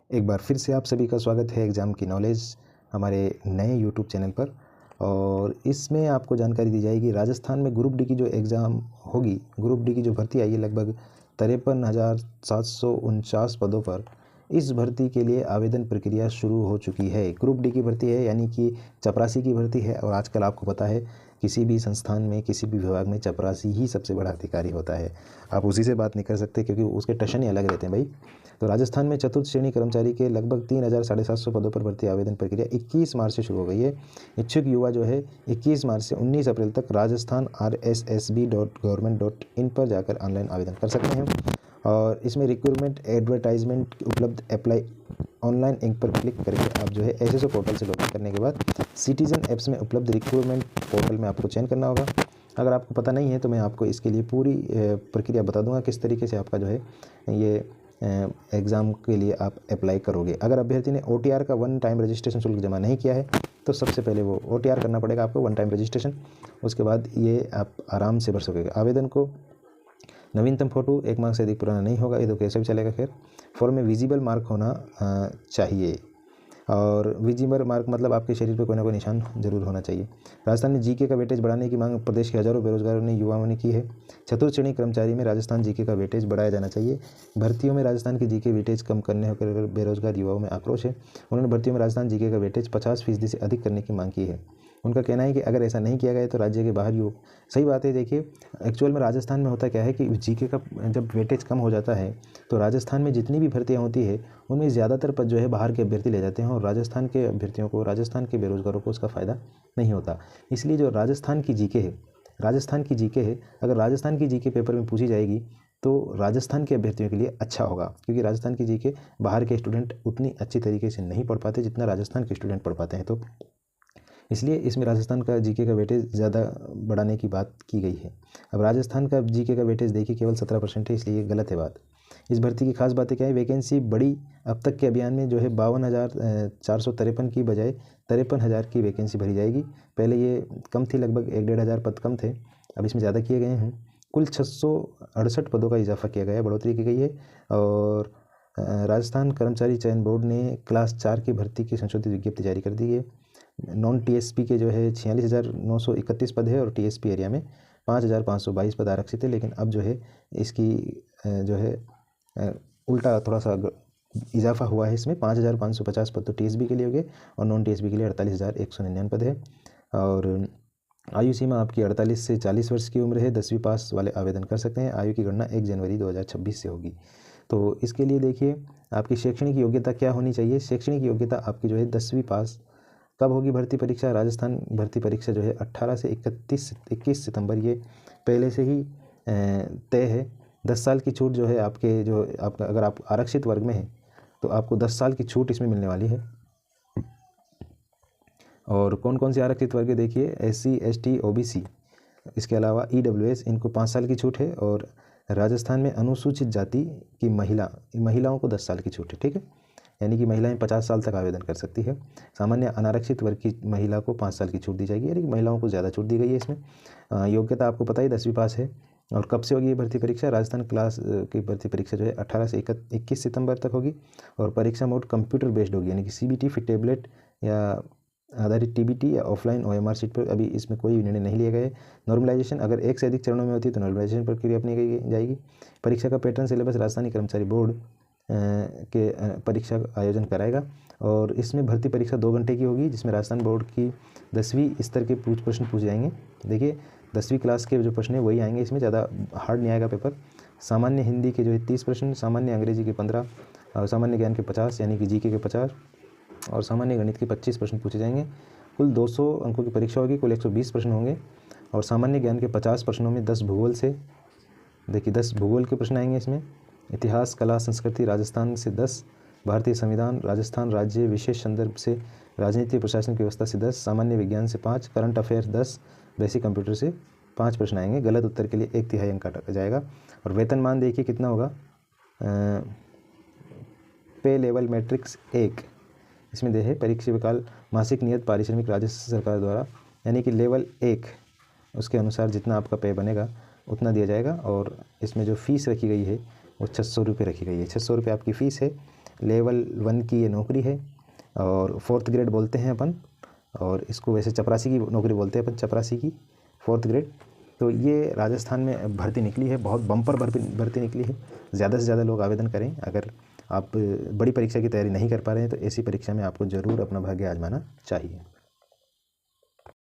एक बार फिर से आप सभी का स्वागत है एग्ज़ाम की नॉलेज हमारे नए यूट्यूब चैनल पर। और इसमें आपको जानकारी दी जाएगी राजस्थान में ग्रुप डी की जो एग्ज़ाम होगी, ग्रुप डी की जो भर्ती आई है लगभग 53,749 पदों पर। इस भर्ती के लिए आवेदन प्रक्रिया शुरू हो चुकी है। ग्रुप डी की भर्ती है यानी कि चपरासी की भर्ती है। और आजकल आपको पता है किसी भी संस्थान में किसी भी विभाग में चपरासी ही सबसे बड़ा अधिकारी होता है। आप उसी से बात नहीं कर सकते क्योंकि उसके टशन ही अलग रहते हैं भाई। तो राजस्थान में चतुर्थ श्रेणी कर्मचारी के लगभग 3,750 पदों पर भर्ती आवेदन प्रक्रिया 21 मार्च से शुरू हो गई है। इच्छुक युवा जो है 21 मार्च से 19 अप्रैल तक राजस्थान rssb.government.in पर जाकर ऑनलाइन आवेदन कर सकते हैं। और इसमें रिक्रूटमेंट एडवर्टाइजमेंट उपलब्ध अप्लाई ऑनलाइन लिंक पर क्लिक करके आप जो है एसएसओ पोर्टल से लॉगिन करने के बाद सिटीजन ऐप्स में उपलब्ध रिक्रूटमेंट पोर्टल में आपको चयन करना होगा। अगर आपको पता नहीं है तो मैं आपको इसके लिए पूरी प्रक्रिया बता दूंगा किस तरीके से आपका जो है ये एग्ज़ाम के लिए आप अप्लाई करोगे। अगर अभ्यर्थी ने OTR का वन टाइम रजिस्ट्रेशन शुल्क जमा नहीं किया है तो सबसे पहले वो OTR करना पड़ेगा आपको, वन टाइम रजिस्ट्रेशन। उसके बाद ये आप आराम से भर सकोगे। आवेदन को नवीनतम फोटो 1 माह से अधिक पुराना नहीं होगा, ये तो कैसे भी चलेगा। खैर फॉर्म में विजिबल मार्क होना चाहिए। और विजिबल मार्क मतलब आपके शरीर पर कोई ना कोई निशान जरूर होना चाहिए। राजस्थान में जीके का वेटेज बढ़ाने की मांग प्रदेश के हजारों बेरोजगारों ने युवाओं ने की है। चतुर्थ श्रेणी कर्मचारी में राजस्थान जीके का वेटेज बढ़ाया जाना चाहिए। भर्तियों में राजस्थान की जीके वेटेज कम करने होकर बेरोजगार युवाओं में आक्रोश है। उन्होंने भर्तियों में राजस्थान जीके का वेटेज 50% से अधिक करने की मांग की है। उनका कहना है कि अगर ऐसा नहीं किया गया तो राज्य के बाहर युवक, सही बात है। देखिए एक्चुअल में राजस्थान में होता क्या है कि जीके का जब वेटेज कम हो जाता है तो राजस्थान में जितनी भी भर्तियाँ होती है उनमें ज़्यादातर पद जो है बाहर के अभ्यर्थी ले जाते हैं और राजस्थान के अभ्यर्थियों को, राजस्थान के बेरोजगारों को उसका फ़ायदा नहीं होता। इसलिए जो राजस्थान की जीके है, अगर राजस्थान की जीके पेपर में पूछी जाएगी तो राजस्थान के अभ्यर्थियों के लिए अच्छा होगा, क्योंकि राजस्थान की जीके बाहर के स्टूडेंट उतनी अच्छी तरीके से नहीं पढ़ पाते जितना राजस्थान के स्टूडेंट पढ़ पाते हैं। तो इसलिए इसमें राजस्थान का जीके का वेटेज ज़्यादा बढ़ाने की बात की गई है। अब राजस्थान का जीके का वेटेज देखिए केवल 17% है, इसलिए ये गलत है बात। इस भर्ती की खास बातें क्या है? वैकेंसी बड़ी, अब तक के अभियान में जो है 52,453 की बजाय 53,000 की वैकेंसी भरी जाएगी। पहले ये कम थी, लगभग 1-1.5 हज़ार पद कम थे, अब इसमें ज़्यादा किए गए हैं। कुल 668 पदों का इजाफा किया गया है, बढ़ोतरी की गई है। और राजस्थान कर्मचारी चयन बोर्ड ने क्लास 4 की भर्ती की संशोधित विज्ञप्ति जारी कर दी है। नॉन TSP के जो है 46,931 पद है और TSP एरिया में 5,522 पद आरक्षित है। लेकिन अब जो है इसकी जो है उल्टा थोड़ा सा इजाफा हुआ है। इसमें 5,550 पद तो TSB के लिए हो गए और नॉन TSB के लिए 48,199 पद है। और आयु सीमा आपकी 48 से 40 वर्ष की उम्र है। 10वीं पास वाले आवेदन कर सकते हैं। आयु की गणना 1 जनवरी 2026 से होगी। तो इसके लिए देखिए आपकी शैक्षणिक योग्यता क्या होनी चाहिए। शैक्षणिक योग्यता आपकी जो है 10वीं पास। कब होगी भर्ती परीक्षा? राजस्थान भर्ती परीक्षा जो है 18 से 21 सितंबर, ये पहले से ही तय है। 10 साल की छूट जो है आपके जो आपका, अगर आप आरक्षित वर्ग में हैं तो आपको 10 साल की छूट इसमें मिलने वाली है। और कौन कौन से आरक्षित वर्ग है देखिए, SC ST OBC, इसके अलावा EWS, इनको 5 साल की छूट है। और राजस्थान में अनुसूचित जाति की महिलाओं को 10 साल की छूट है, ठीक है। यानी कि महिलाएं 50 साल तक आवेदन कर सकती है। सामान्य अनारक्षित वर्ग की महिला को 5 साल की छूट दी जाएगी, यानी कि महिलाओं को ज़्यादा छूट दी गई है इसमें। योग्यता आपको पता ही 10वीं पास है। और कब से होगी ये भर्ती परीक्षा? राजस्थान क्लास की भर्ती परीक्षा जो है 18 से 21 सितंबर तक होगी। और परीक्षा मोड कंप्यूटर बेस्ड होगी, यानी कि CBT फिर टेबलेट या आधारित TBT या ऑफलाइन OMR सीट पर अभी इसमें कोई निर्णय नहीं लिए गए। नॉर्मलाइजेशन अगर एक से अधिक चरणों में होती है तो नॉर्मलाइजेशन प्रक्रिया अपनी जाएगी। परीक्षा का पैटर्न सिलेबस राजस्थानी कर्मचारी बोर्ड के परीक्षा का आयोजन कराएगा। और इसमें भर्ती परीक्षा 2 घंटे की होगी, जिसमें राजस्थान बोर्ड की 10वीं स्तर के प्रश्न पूछे जाएंगे। देखिए 10वीं क्लास के जो प्रश्न है वही आएंगे, इसमें ज़्यादा हार्ड नहीं आएगा पेपर। सामान्य हिंदी के जो है 30 प्रश्न, सामान्य अंग्रेजी के 15 और सामान्य ज्ञान के 50 यानी कि GK के 50 और सामान्य गणित के 25 प्रश्न पूछे जाएंगे। कुल 200 अंकों की परीक्षा होगी, कुल 120 प्रश्न होंगे। और सामान्य ज्ञान के 50 प्रश्नों में 10 भूगोल से, देखिए 10 भूगोल के प्रश्न आएंगे इसमें। इतिहास, कला, संस्कृति राजस्थान से 10, भारतीय संविधान राजस्थान राज्य विशेष संदर्भ से, राजनीति प्रशासन की व्यवस्था से 10, सामान्य विज्ञान से 5, करंट अफेयर्स 10, बेसिक कंप्यूटर से 5 प्रश्न आएंगे। गलत उत्तर के लिए 1/3 अंक काटा जाएगा। और वेतनमान देखिए कितना होगा, पे लेवल मैट्रिक्स 1, इसमें दे है परीक्षा काल मासिक नियत पारिश्रमिक राज्य सरकार द्वारा, यानी कि लेवल 1 उसके अनुसार जितना आपका पे बनेगा उतना दिया जाएगा। और इसमें जो फीस रखी गई है वो 600 रुपये रखी गई है। 600 रुपये आपकी फ़ीस है। लेवल 1 की ये नौकरी है और 4th ग्रेड बोलते हैं अपन, और इसको वैसे चपरासी की नौकरी बोलते हैं अपन, चपरासी की 4th ग्रेड। तो ये राजस्थान में भर्ती निकली है, बहुत बम्पर भर्ती निकली है। ज़्यादा से ज़्यादा लोग आवेदन करें। अगर आप बड़ी परीक्षा की तैयारी नहीं कर पा रहे हैं तो ऐसी परीक्षा में आपको ज़रूर अपना भाग्य आजमाना चाहिए।